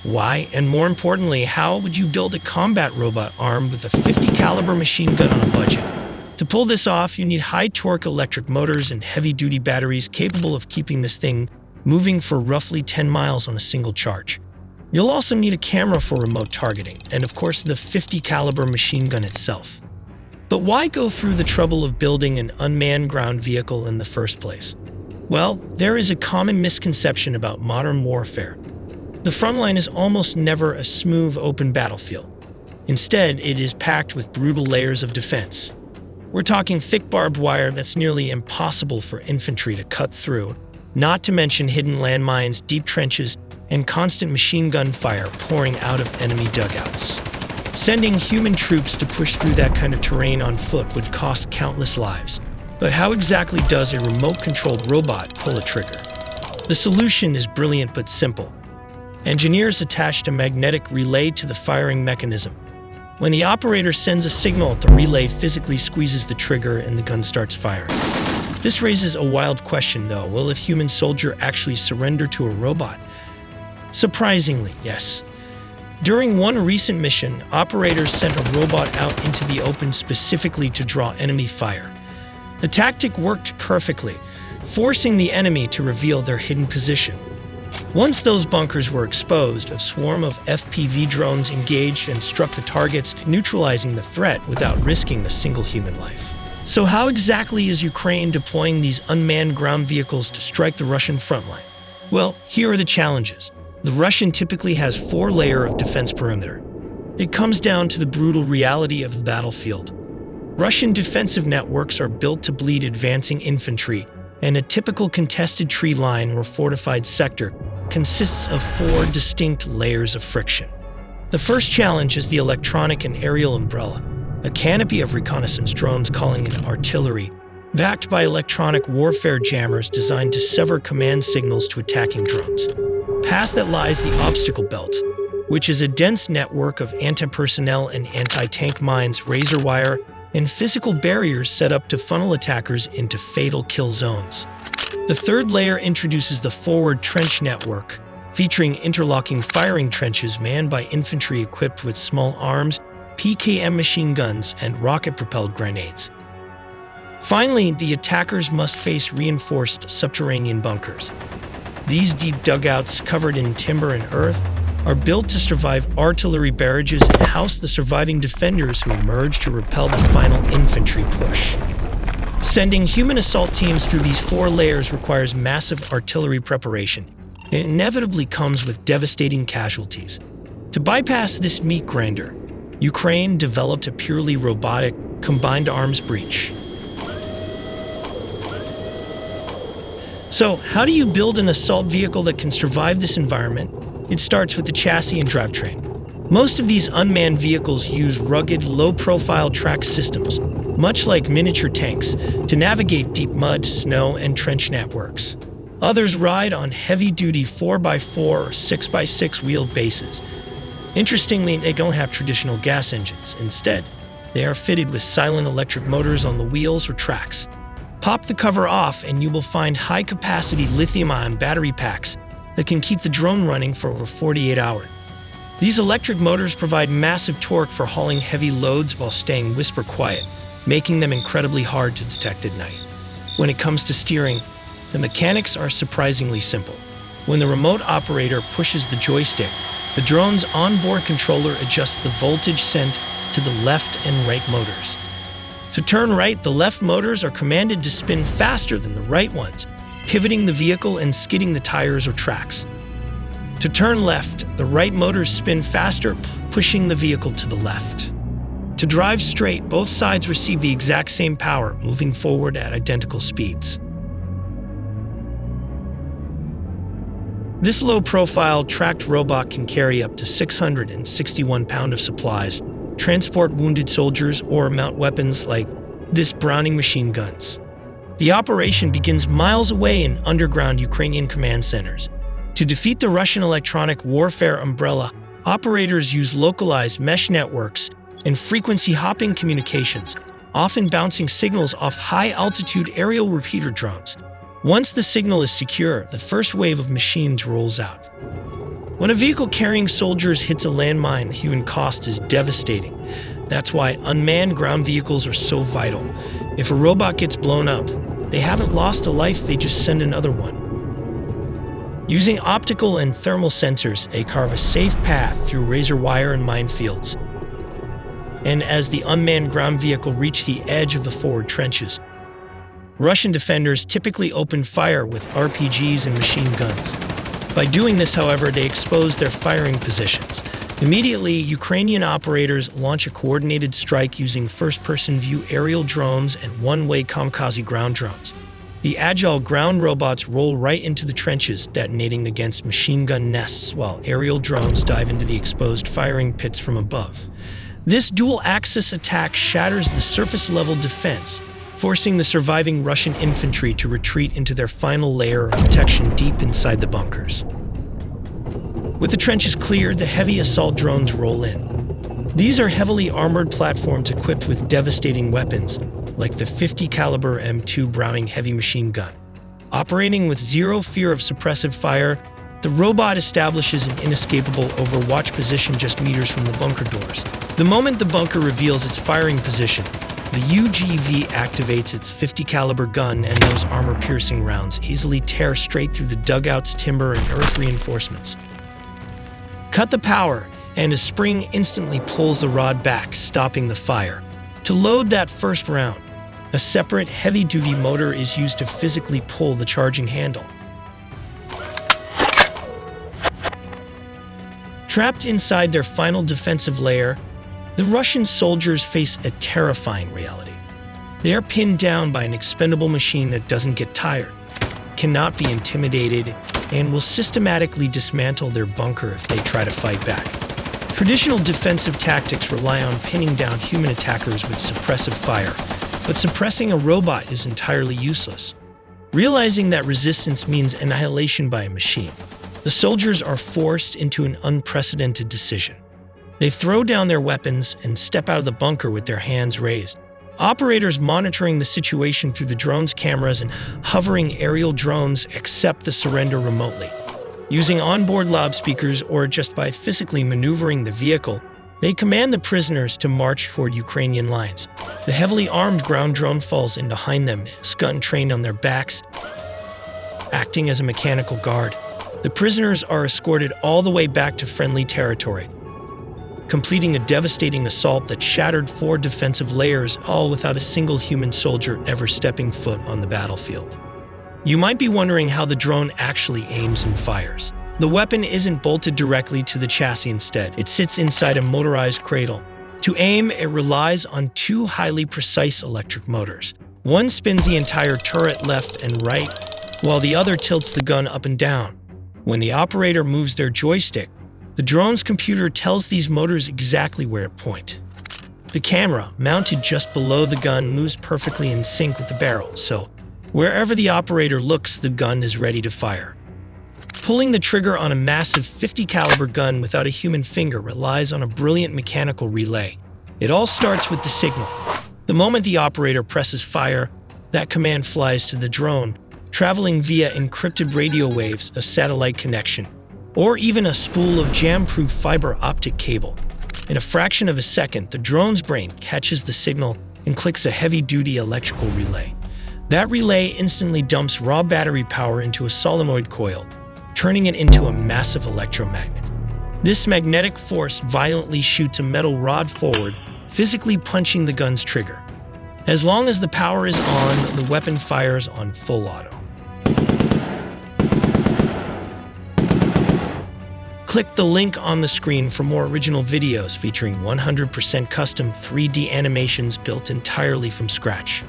Why? And more importantly, how would you build a combat robot armed with a 50 caliber machine gun on a budget? To pull this off, you need high torque electric motors and heavy-duty batteries capable of keeping this thing moving for roughly 10 miles on a single charge. You'll also need a camera for remote targeting, and of course the 50 caliber machine gun itself. But why go through the trouble of building an unmanned ground vehicle in the first place? Well, there is a common misconception about modern warfare. The frontline is almost never a smooth, open battlefield. Instead, it is packed with brutal layers of defense. We're talking thick barbed wire that's nearly impossible for infantry to cut through, not to mention hidden landmines, deep trenches, and constant machine gun fire pouring out of enemy dugouts. Sending human troops to push through that kind of terrain on foot would cost countless lives. But how exactly does a remote-controlled robot pull a trigger? The solution is brilliant but simple. Engineers attached a magnetic relay to the firing mechanism. When the operator sends a signal, the relay physically squeezes the trigger and the gun starts firing. This raises a wild question, though. Will a human soldier actually surrender to a robot? Surprisingly, yes. During one recent mission, operators sent a robot out into the open specifically to draw enemy fire. The tactic worked perfectly, forcing the enemy to reveal their hidden position. Once those bunkers were exposed, a swarm of FPV drones engaged and struck the targets, neutralizing the threat without risking a single human life. So how exactly is Ukraine deploying these unmanned ground vehicles to strike the Russian frontline? Well, here are the challenges. The Russian typically has 4-layer of defense perimeter. It comes down to the brutal reality of the battlefield. Russian defensive networks are built to bleed advancing infantry, and a typical contested tree line or fortified sector consists of 4 distinct layers of friction. The first challenge is the electronic and aerial umbrella, a canopy of reconnaissance drones calling it artillery, backed by electronic warfare jammers designed to sever command signals to attacking drones. Past that lies the obstacle belt, which is a dense network of anti-personnel and anti-tank mines, razor wire, and physical barriers set up to funnel attackers into fatal kill zones. The third layer introduces the forward trench network, featuring interlocking firing trenches manned by infantry equipped with small arms, PKM machine guns, and rocket-propelled grenades. Finally, the attackers must face reinforced subterranean bunkers. These deep dugouts, covered in timber and earth, are built to survive artillery barrages and house the surviving defenders who emerge to repel the final infantry push. Sending human assault teams through these 4 layers requires massive artillery preparation. It inevitably comes with devastating casualties. To bypass this meat grinder, Ukraine developed a purely robotic, combined arms breach. So, how do you build an assault vehicle that can survive this environment? It starts with the chassis and drivetrain. Most of these unmanned vehicles use rugged, low-profile track systems, much like miniature tanks, to navigate deep mud, snow, and trench networks. Others ride on heavy-duty 4x4 or 6x6 wheeled bases. Interestingly, they don't have traditional gas engines. Instead, they are fitted with silent electric motors on the wheels or tracks. Pop the cover off and you will find high-capacity lithium-ion battery packs that can keep the drone running for over 48 hours. These electric motors provide massive torque for hauling heavy loads while staying whisper quiet, making them incredibly hard to detect at night. When it comes to steering, the mechanics are surprisingly simple. When the remote operator pushes the joystick, the drone's onboard controller adjusts the voltage sent to the left and right motors. To turn right, the left motors are commanded to spin faster than the right ones, pivoting the vehicle and skidding the tires or tracks. To turn left, the right motors spin faster, pushing the vehicle to the left. To drive straight, both sides receive the exact same power, moving forward at identical speeds. This low-profile, tracked robot can carry up to 661 pounds of supplies, transport wounded soldiers, or mount weapons like this Browning machine guns. The operation begins miles away in underground Ukrainian command centers. To defeat the Russian electronic warfare umbrella, operators use localized mesh networks and frequency-hopping communications, often bouncing signals off high-altitude aerial repeater drones. Once the signal is secure, the first wave of machines rolls out. When a vehicle carrying soldiers hits a landmine, the human cost is devastating. That's why unmanned ground vehicles are so vital. If a robot gets blown up, they haven't lost a life, they just send another one. Using optical and thermal sensors, they carve a safe path through razor wire and minefields. And as the unmanned ground vehicle reached the edge of the forward trenches, Russian defenders typically opened fire with RPGs and machine guns. By doing this, however, they exposed their firing positions. Immediately, Ukrainian operators launch a coordinated strike using first-person view aerial drones and one-way kamikaze ground drones. The agile ground robots roll right into the trenches, detonating against machine gun nests, while aerial drones dive into the exposed firing pits from above. This dual-axis attack shatters the surface-level defense, forcing the surviving Russian infantry to retreat into their final layer of protection deep inside the bunkers. With the trenches cleared, the heavy assault drones roll in. These are heavily armored platforms equipped with devastating weapons, like the 50 caliber M2 Browning heavy machine gun. Operating with zero fear of suppressive fire, the robot establishes an inescapable overwatch position just meters from the bunker doors. The moment the bunker reveals its firing position, the UGV activates its 50 caliber gun, and those armor-piercing rounds easily tear straight through the dugouts, timber, and earth reinforcements. Cut the power, and a spring instantly pulls the rod back, stopping the fire. To load that first round, a separate heavy-duty motor is used to physically pull the charging handle. Trapped inside their final defensive layer, the Russian soldiers face a terrifying reality. They are pinned down by an expendable machine that doesn't get tired, cannot be intimidated, and will systematically dismantle their bunker if they try to fight back. Traditional defensive tactics rely on pinning down human attackers with suppressive fire, but suppressing a robot is entirely useless. Realizing that resistance means annihilation by a machine, the soldiers are forced into an unprecedented decision. They throw down their weapons and step out of the bunker with their hands raised. Operators monitoring the situation through the drone's cameras and hovering aerial drones accept the surrender remotely. Using onboard loudspeakers or just by physically maneuvering the vehicle, they command the prisoners to march toward Ukrainian lines. The heavily armed ground drone falls in behind them, its gun trained on their backs, acting as a mechanical guard. The prisoners are escorted all the way back to friendly territory, completing a devastating assault that shattered 4 defensive layers, all without a single human soldier ever stepping foot on the battlefield. You might be wondering how the drone actually aims and fires. The weapon isn't bolted directly to the chassis. Instead, it sits inside a motorized cradle. To aim, it relies on 2 highly precise electric motors. One spins the entire turret left and right, while the other tilts the gun up and down. When the operator moves their joystick, the drone's computer tells these motors exactly where to point. The camera, mounted just below the gun, moves perfectly in sync with the barrel, so wherever the operator looks, the gun is ready to fire. Pulling the trigger on a massive 50 caliber gun without a human finger relies on a brilliant mechanical relay. It all starts with the signal. The moment the operator presses fire, that command flies to the drone, traveling via encrypted radio waves, a satellite connection, or even a spool of jam-proof fiber optic cable. In a fraction of a second, the drone's brain catches the signal and clicks a heavy-duty electrical relay. That relay instantly dumps raw battery power into a solenoid coil, turning it into a massive electromagnet. This magnetic force violently shoots a metal rod forward, physically punching the gun's trigger. As long as the power is on, the weapon fires on full auto. Click the link on the screen for more original videos featuring 100% custom 3D animations built entirely from scratch.